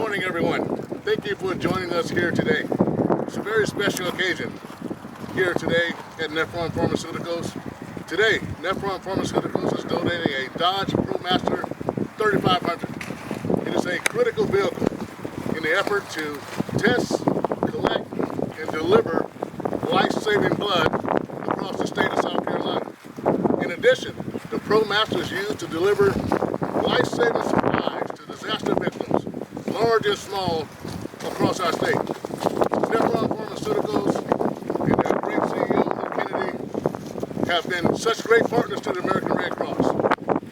morning, everyone. Thank you for joining us here today. It's a very special occasion here today at Nephron Pharmaceuticals. Today, Nephron Pharmaceuticals is donating a Dodge Promaster 3500. It is a critical vehicle in the effort to test, collect, and deliver life-saving blood across the state of South Carolina. In addition, the Promaster is used to deliver life-saving supplies to disaster victims, large and small, across our state. Nephron Pharmaceuticals and their great CEO, Lou Kennedy, have been such great partners to the American Red Cross.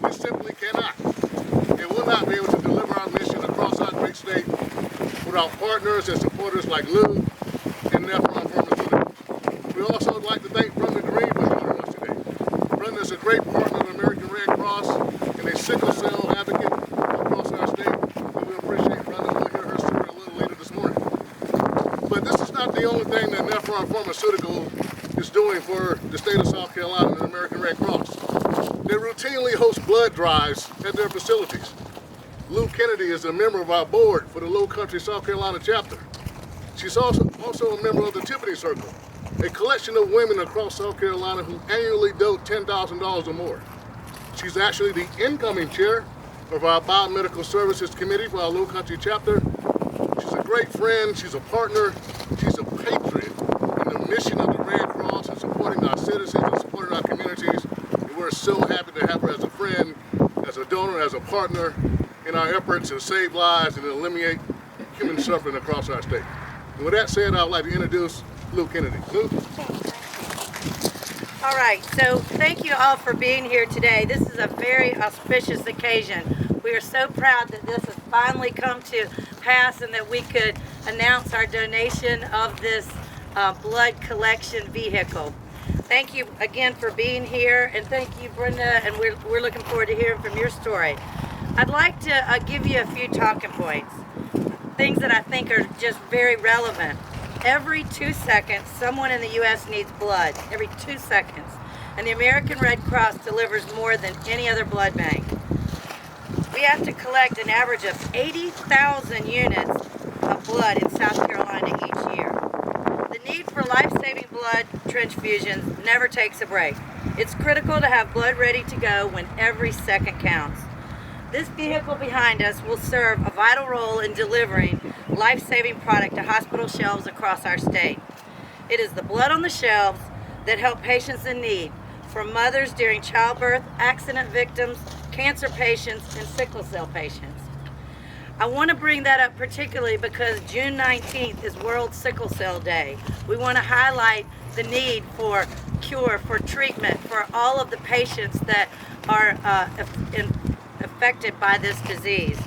We simply cannot and will not be able to deliver our mission across our great state without partners and supporters like Lou and Nephron Pharmaceuticals. We also would like to thank Brenda Green for joining us today. Brenda is a great partner of the American Red Cross and a sickle cell advocate across our state. And we appreciate Brenda. We'll hear her story a little later this morning. But this is not the only thing that Nephron Pharmaceutical is doing for the state of South Carolina and the American Red Cross. They routinely host blood drives at their facilities. Lou Kennedy is a member of our board for the Low Country South Carolina chapter. She's also a member of the Tiffany Circle, a collection of women across South Carolina who annually donate $10,000 or more. She's actually the incoming chair of our Biomedical Services Committee for our Low Country chapter. She's a great friend, she's a partner, she's a patriot in the mission of the Red Cross and supporting our citizens and supporting our communities. And we're so happy to have her as a friend, as a donor, as a partner in our efforts to save lives and eliminate human suffering across our state. And with that said, I would like to introduce Lou Kennedy. Lou? All right, so thank you all for being here today. This is a very auspicious occasion. We are so proud that this has finally come to pass and that we could announce our donation of this blood collection vehicle. Thank you again for being here, and thank you, Brenda, and we're looking forward to hearing from your story. I'd like to give you a few talking points, things that I think are just very relevant. Every 2 seconds, someone in the U.S. needs blood, every 2 seconds. And the American Red Cross delivers more than any other blood bank. We have to collect an average of 80,000 units of blood in South Carolina each year. The need for life-saving blood transfusions never takes a break. It's critical to have blood ready to go when every second counts. This vehicle behind us will serve a vital role in delivering life-saving product to hospital shelves across our state. It is the blood on the shelves that help patients in need, from mothers during childbirth, accident victims, cancer patients, and sickle cell patients. I want to bring that up particularly because June 19th is World Sickle Cell Day. We want to highlight the need for cure, for treatment, for all of the patients that are affected by this disease.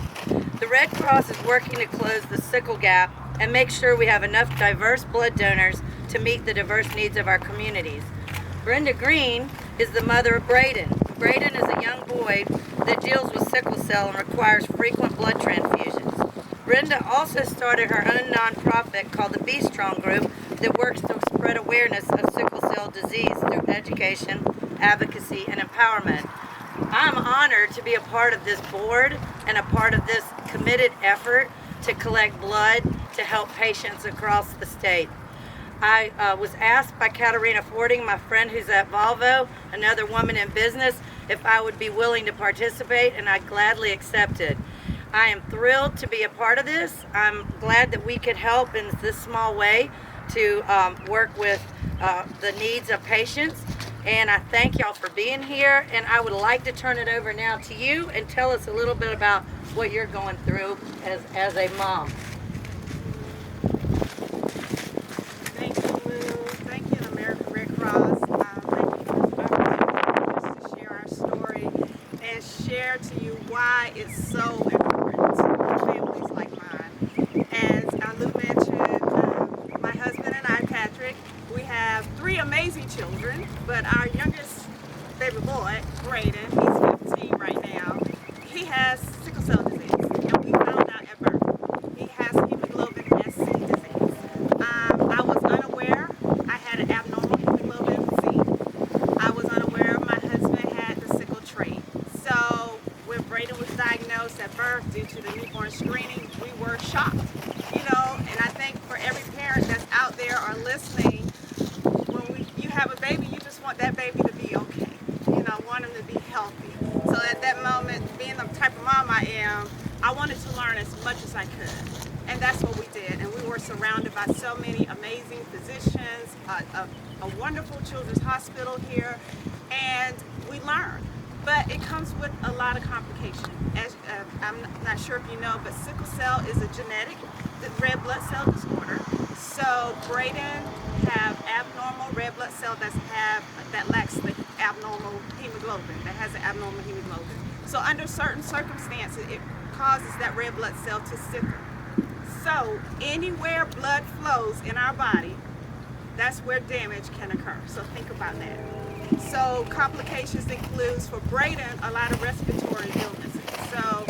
The Red Cross is working to close the sickle gap and make sure we have enough diverse blood donors to meet the diverse needs of our communities. Brenda Green is the mother of Braden. Braden is a young boy that deals with sickle cell and requires frequent blood transfusions. Brenda also started her own nonprofit called the Be Strong Group that works to spread awareness of sickle cell disease through education, advocacy, and empowerment. I'm honored to be a part of this board and a part of this committed effort to collect blood to help patients across the state. I was asked by Katarina Fording, my friend who's at Volvo, another woman in business, if I would be willing to participate, and I gladly accepted. I am thrilled to be a part of this. I'm glad that we could help in this small way to work with the needs of patients. And I thank y'all for being here, and I would like to turn it over now to you and tell us a little bit about what you're going through as a mom. Thank you, Lou. Thank you, the American Red Cross. Thank you for this opportunity to share our story and share to you why it's so important for families like mine. As Lou mentioned, my husband and I, Patrick, we have 3 amazing children, but our youngest baby boy, Braden, he's 15 right now. He has sickle cell disease, and we found out at birth. He has hemoglobin SC disease. I was unaware I had an abnormal hemoglobin C. I was unaware my husband had the sickle trait. So when Braden was diagnosed at birth due to the newborn screening, we were shocked, you know. And I think for every parent that's out there or listening, when you have a baby, you just want that baby to be okay, you know, want them to be healthy. So at that moment, being the type of mom I am, I wanted to learn as much as I could. And that's what we did. And we were surrounded by so many amazing physicians, a wonderful children's hospital here, and we learned. But it comes with a lot of complications. As, I'm not sure if you know, but sickle cell is a genetic red blood cell disorder. So Braden have abnormal red blood cell that lacks the abnormal hemoglobin, that has an abnormal hemoglobin. So under certain circumstances, it causes that red blood cell to sickle. So anywhere blood flows in our body, that's where damage can occur. So think about that. So complications includes for Braden a lot of respiratory illnesses. So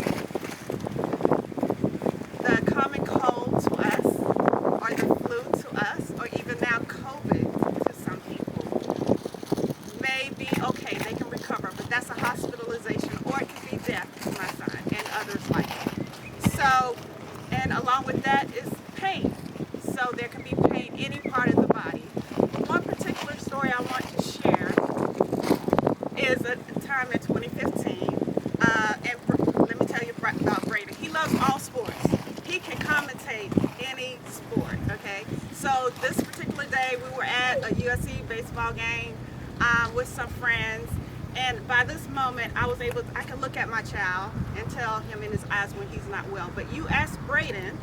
the common cold to us, or the flu to us, or even now COVID to some people may be okay, they can recover, but that's a hospitalization, or it could be death to my son and others like it. So, and along with that is pain. So there can be pain any part of the body. One particular story I want to share is a time in 2015, and let me tell you about Braden. He loves all sports. He can commentate any sport, okay? So this particular day we were at a USC baseball game with some friends, and by this moment I can look at my child and tell him in his eyes when he's not well. But you ask Braden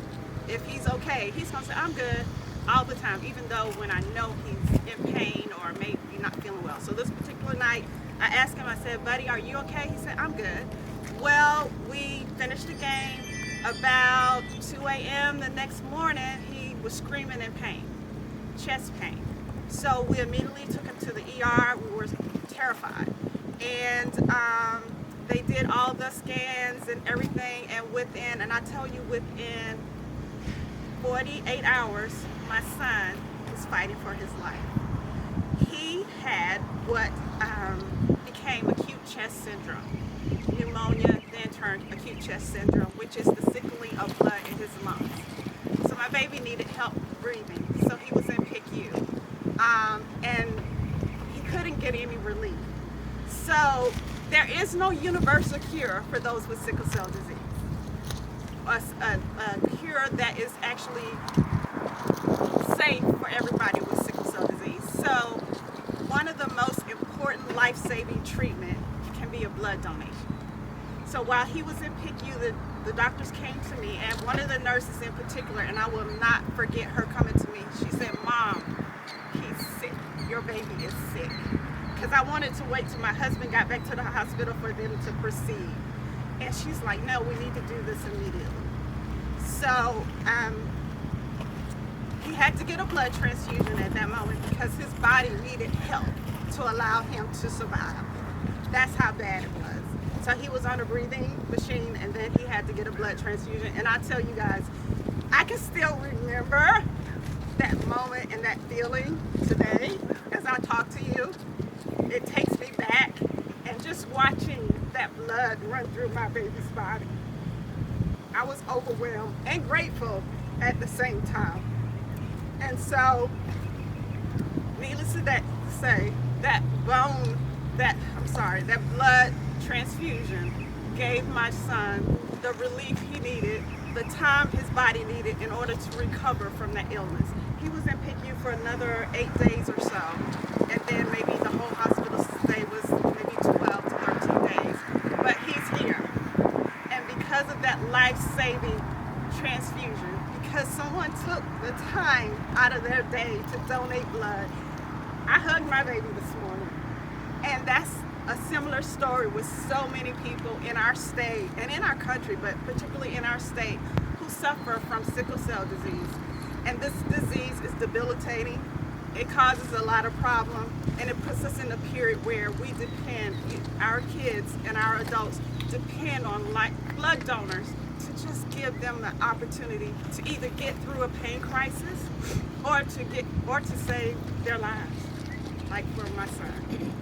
if he's okay, he's gonna say, I'm good, all the time, even though when I know he's in pain or maybe not feeling well. So this particular night, I asked him, I said, buddy, are you okay? He said, I'm good. Well, we finished the game. About 2 a.m. the next morning, he was screaming in pain, chest pain. So we immediately took him to the ER. We were terrified. And they did all the scans and everything, and I tell you, within 48 hours, my son was fighting for his life. He had what became acute chest syndrome. Pneumonia then turned acute chest syndrome, which is the sickling of blood in his lungs. So my baby needed help breathing, so he was in PICU. And he couldn't get any relief. So there is no universal cure for those with sickle cell disease. A cure that is actually safe for everybody with sickle cell disease. So one of the most important life-saving treatment can be a blood donation. So while he was in PICU, the doctors came to me, and one of the nurses in particular, and I will not forget her coming to me, she said, Mom, he's sick. Your baby is sick. Because I wanted to wait till my husband got back to the hospital for them to proceed. And she's like, no, we need to do this immediately. So he had to get a blood transfusion at that moment because his body needed help to allow him to survive. That's how bad it was. So he was on a breathing machine, and then he had to get a blood transfusion. And I tell you guys, I can still remember that moment and that feeling today as I talk to you. It takes me back, and just watching that blood run through my baby's body, I was overwhelmed and grateful at the same time. And so, needless to say, that blood transfusion gave my son the relief he needed, the time his body needed in order to recover from that illness. He was in PICU for another 8 days or so, and then maybe the whole hospital stay was maybe 12 to 13 days. But he's here. And because of that life-saving transfusion, because someone took the time out of their day to donate blood, I hugged my baby this morning. And that's a similar story with so many people in our state and in our country, but particularly in our state, who suffer from sickle cell disease. And this disease is debilitating. It causes a lot of problems, and it puts us in a period where we depend, our kids and our adults depend on blood donors to just give them the opportunity to either get through a pain crisis or to save their lives, like for my son.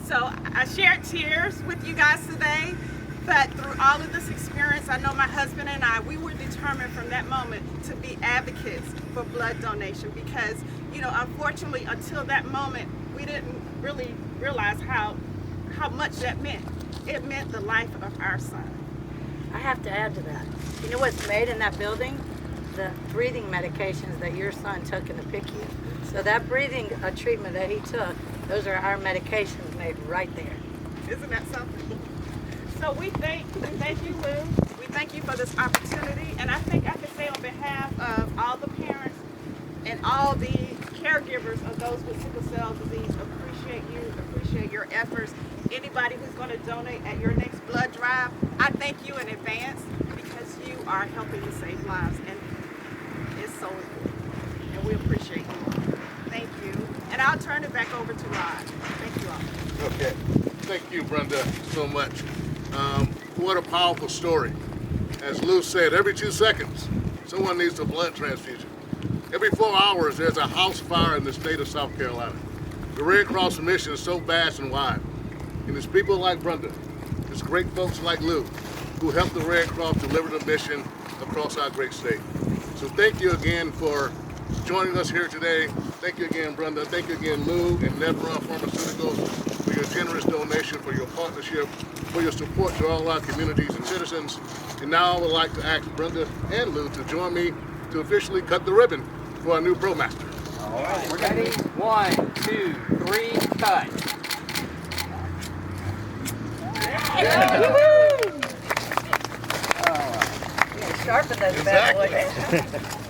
So I shared tears with you guys today But through all of this experience, I know my husband and I, we were determined from that moment to be advocates for blood donation because, you know, unfortunately, until that moment, we didn't really realize how much that meant. It meant the life of our son. I have to add to that. You know what's made in that building? The breathing medications that your son took in the PICU. So that breathing treatment that he took, those are our medications made right there. Isn't that something? So we thank you, Lou. We thank you for this opportunity. And I think I can say on behalf of all the parents and all the caregivers of those with sickle cell disease, appreciate you, appreciate your efforts. Anybody who's going to donate at your next blood drive, I thank you in advance because you are helping to save lives, and it's so important. And we appreciate you. Thank you. And I'll turn it back over to Rod. Thank you all. Okay. Thank you, Brenda, so much. What a powerful story. As Lou said, every 2 seconds, someone needs a blood transfusion. Every 4 hours, there's a house fire in the state of South Carolina. The Red Cross mission is so vast and wide. And it's people like Brenda, it's great folks like Lou, who help the Red Cross deliver the mission across our great state. So thank you again for joining us here today. Thank you again, Brenda. Thank you again, Lou and Nephron Pharmaceuticals, for your generous donation, for your partnership, for your support to all our communities and citizens. And now I would like to ask Brenda and Lou to join me to officially cut the ribbon for our new Promaster. All right, we're ready. 1, 2, 3, cut. Sharpen those bad boys.